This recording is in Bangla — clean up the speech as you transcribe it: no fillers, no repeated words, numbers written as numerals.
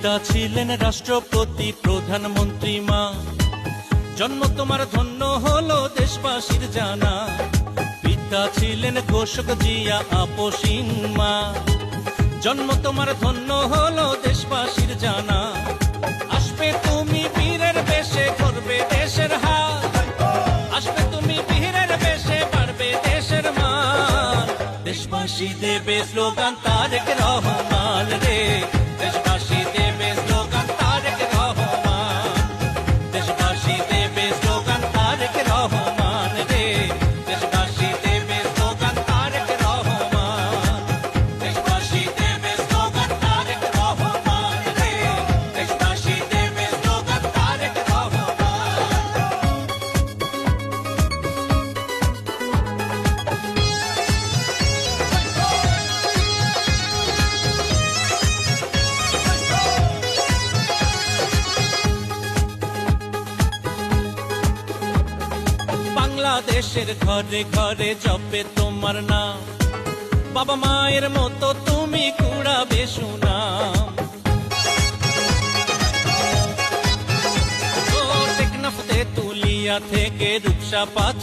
পিতা ছিলেন রাষ্ট্রপতি, প্রধানমন্ত্রী মা। জন্ম তোমার ধন্য হলো দেশবাসীর জানা। পিতা ছিলেন ঘোষক জিয়া, আপসীন মা। জন্ম তোমার ধন্য হলো দেশবাসীর জানা। আসবে তুমি বীরের বেশে, করবে দেশের হাল। আসবে তুমি বীরের বেশে, পারবে দেশের মান। দেশবাসী দেবে স্লোগান তারেক রহমান রে। দেশবাসী দেবে স্লোগান তারেক রহমান। দেশবাসী দেবে স্লোগান তারেক রহমান রে। দেশবাসী দেবে স্লোগান তারেক রহমান। দেশবাসী দেবে স্লোগান তারেক রহমান রে। দেশবাসী দেবে স্লোগান তারেক রহমান। বাংলাদেশের ঘরে ঘরে জপে তোমার নাম। বাবা মায়ের মতো তুমি কুড়াবে সুনাম। ও টেকনাফ তেতুলিয়া থেকে রূপসা পাথর